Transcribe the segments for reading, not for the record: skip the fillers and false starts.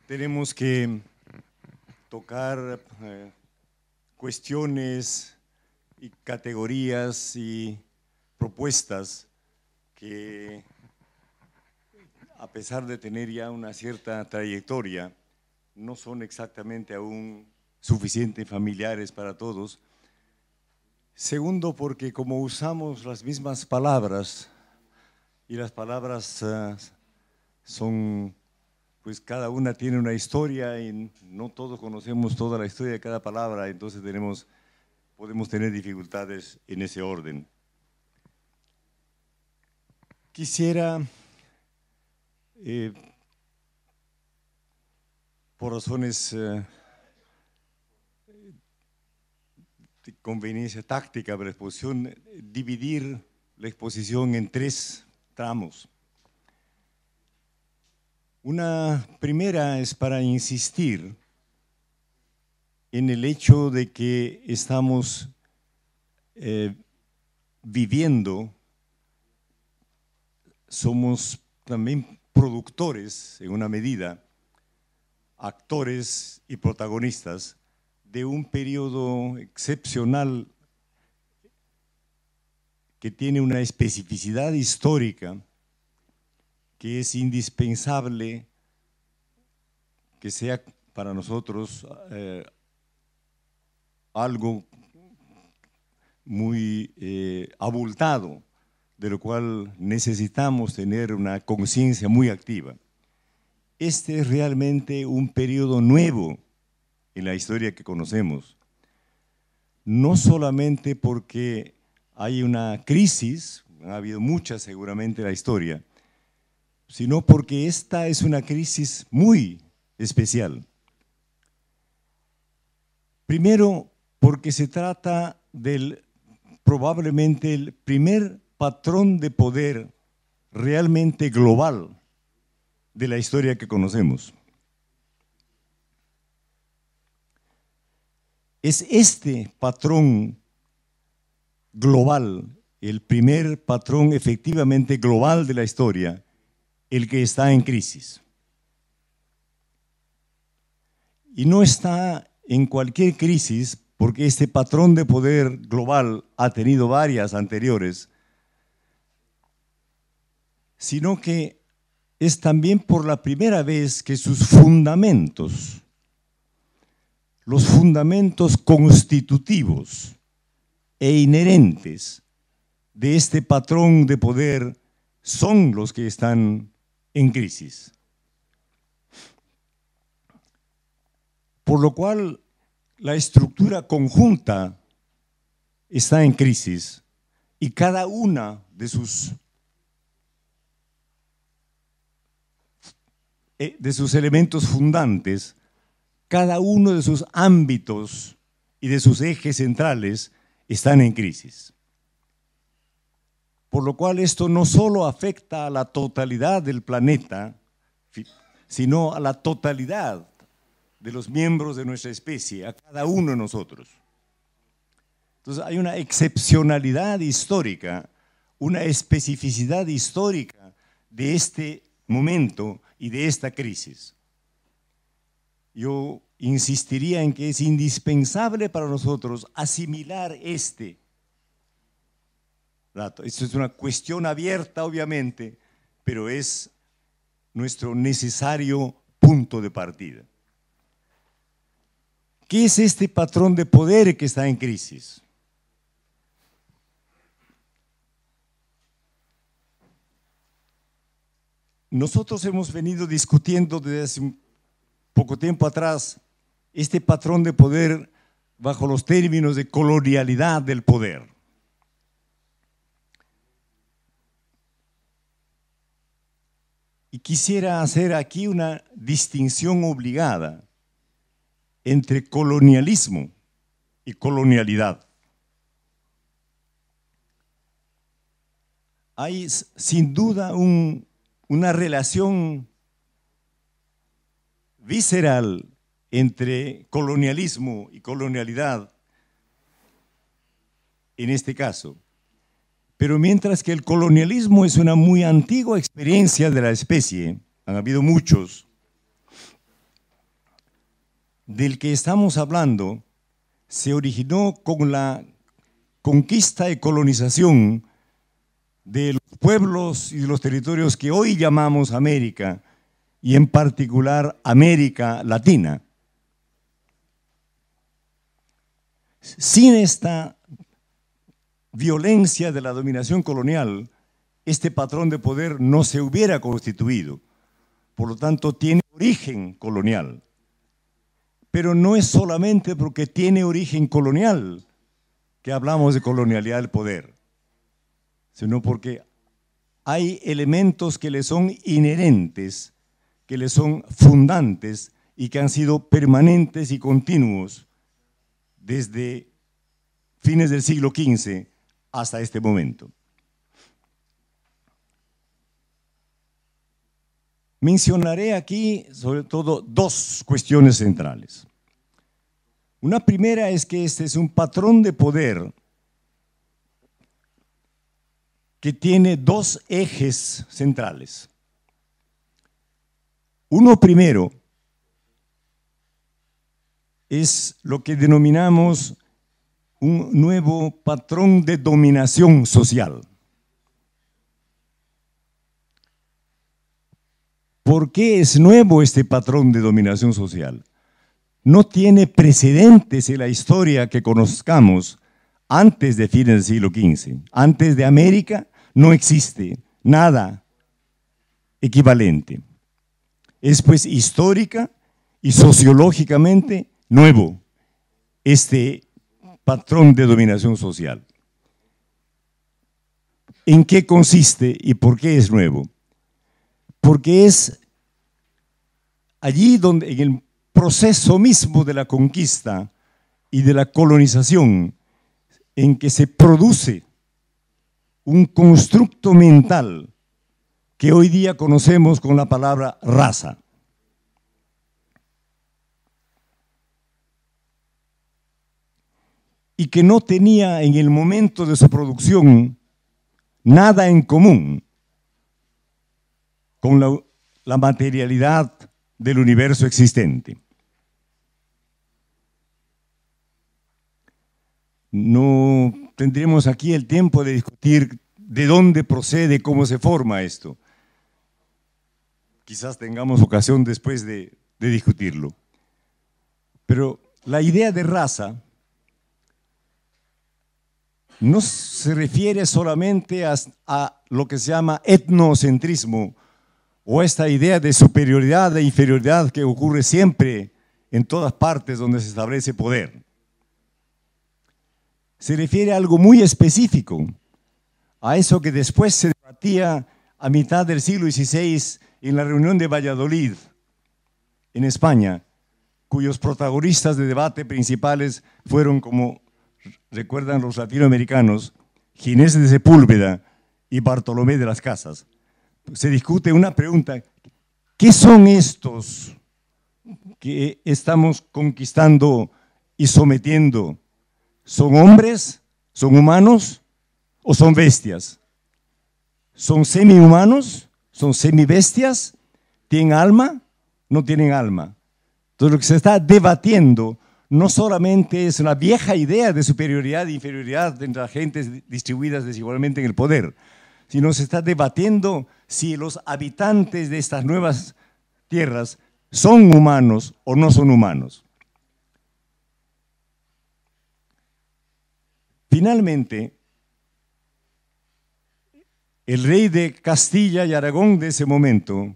tenemos que tocar cuestiones y categorías y propuestas que, a pesar de tener ya una cierta trayectoria, no son exactamente aún suficientes familiares para todos. Segundo, porque como usamos las mismas palabras y las palabras son, pues cada una tiene una historia y no todos conocemos toda la historia de cada palabra, entonces podemos tener dificultades en ese orden. Quisiera, por razones de conveniencia táctica de la exposición, dividir la exposición en 3 tramos. Una primera es para insistir en el hecho de que estamos viviendo, somos también productores en una medida, actores y protagonistas de un periodo excepcional que tiene una especificidad histórica que es indispensable que sea para nosotros algo muy abultado, de lo cual necesitamos tener una conciencia muy activa. Este es realmente un periodo nuevo en la historia que conocemos, no solamente porque hay una crisis, ha habido muchas seguramente en la historia, sino porque esta es una crisis muy especial. Primero, porque se trata del probablemente el primer patrón de poder realmente global de la historia que conocemos. Es este patrón global, el primer patrón efectivamente global de la historia, el que está en crisis. Y no está en cualquier crisis, porque este patrón de poder global ha tenido varias anteriores, sino que es también por la primera vez que sus fundamentos, los fundamentos constitutivos e inherentes de este patrón de poder son los que están en crisis. Por lo cual, la estructura conjunta está en crisis y cada una de sus elementos fundantes, cada uno de sus ámbitos y de sus ejes centrales están en crisis. Por lo cual esto no solo afecta a la totalidad del planeta, sino a la totalidad de los miembros de nuestra especie, a cada uno de nosotros. Entonces hay una excepcionalidad histórica, una especificidad histórica de este momento y de esta crisis. Yo insistiría en que es indispensable para nosotros asimilar este dato. Esto es una cuestión abierta, obviamente, pero es nuestro necesario punto de partida. ¿Qué es este patrón de poder que está en crisis? Nosotros hemos venido discutiendo desde hace un poco tiempo atrás este patrón de poder bajo los términos de colonialidad del poder. Y quisiera hacer aquí una distinción obligada entre colonialismo y colonialidad. Hay sin duda una relación visceral entre colonialismo y colonialidad en este caso. Pero mientras que el colonialismo es una muy antigua experiencia de la especie, han habido muchos, del que estamos hablando se originó con la conquista y colonización de los pueblos y de los territorios que hoy llamamos América, y en particular América Latina. Sin esta violencia de la dominación colonial, este patrón de poder no se hubiera constituido. Por lo tanto, tiene origen colonial. Pero no es solamente porque tiene origen colonial que hablamos de colonialidad del poder, sino porque hay elementos que le son inherentes, que le son fundantes y que han sido permanentes y continuos desde fines del siglo XV hasta este momento. Mencionaré aquí sobre todo dos cuestiones centrales. Una primera es que este es un patrón de poder que tiene dos ejes centrales. Uno primero es lo que denominamos un nuevo patrón de dominación social. ¿Por qué es nuevo este patrón de dominación social? No tiene precedentes en la historia que conozcamos antes de fines del siglo XV. Antes de América no existe nada equivalente. Es pues histórica y sociológicamente nuevo este patrón de dominación social. ¿En qué consiste y por qué es nuevo? Porque es allí donde en el proceso mismo de la conquista y de la colonización en que se produce un constructo mental que hoy día conocemos con la palabra raza. Y que no tenía en el momento de su producción nada en común con la materialidad del universo existente. No tendremos aquí el tiempo de discutir de dónde procede, cómo se forma esto. Quizás tengamos ocasión después de discutirlo. Pero la idea de raza no se refiere solamente a lo que se llama etnocentrismo, o esta idea de superioridad e inferioridad que ocurre siempre en todas partes donde se establece poder. Se refiere a algo muy específico, a eso que después se debatía a mitad del siglo XVI en la reunión de Valladolid, en España, cuyos protagonistas de debate principales fueron, como recuerdan los latinoamericanos, Ginés de Sepúlveda y Bartolomé de las Casas. Se discute una pregunta: ¿qué son estos que estamos conquistando y sometiendo? ¿Son hombres? ¿Son humanos? ¿O son bestias? ¿Son semi-humanos? ¿Son semi-bestias? ¿Tienen alma? ¿No tienen alma? Entonces lo que se está debatiendo no solamente es una vieja idea de superioridad e inferioridad entre agentes distribuidas desigualmente en el poder, sino se está debatiendo si los habitantes de estas nuevas tierras son humanos o no son humanos. Finalmente, el rey de Castilla y Aragón de ese momento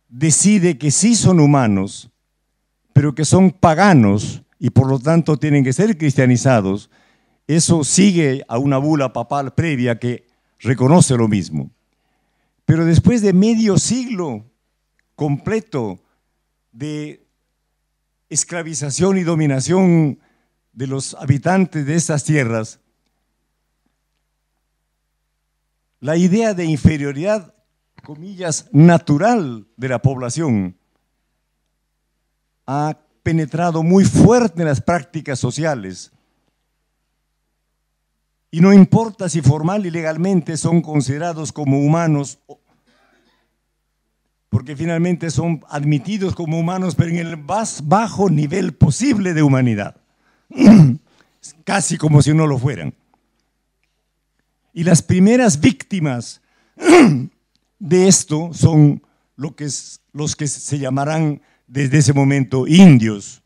decide que sí son humanos, pero que son paganos y por lo tanto tienen que ser cristianizados. Eso sigue a una bula papal previa que reconoce lo mismo. Pero después de medio siglo completo de esclavización y dominación de los habitantes de estas tierras, la idea de inferioridad, comillas, natural de la población ha penetrado muy fuerte en las prácticas sociales. Y no importa si formal y legalmente son considerados como humanos, porque porque finalmente son admitidos como humanos, pero en el más bajo nivel posible de humanidad, casi como si no lo fueran. Y las primeras víctimas de esto son los que se llamarán desde ese momento indios,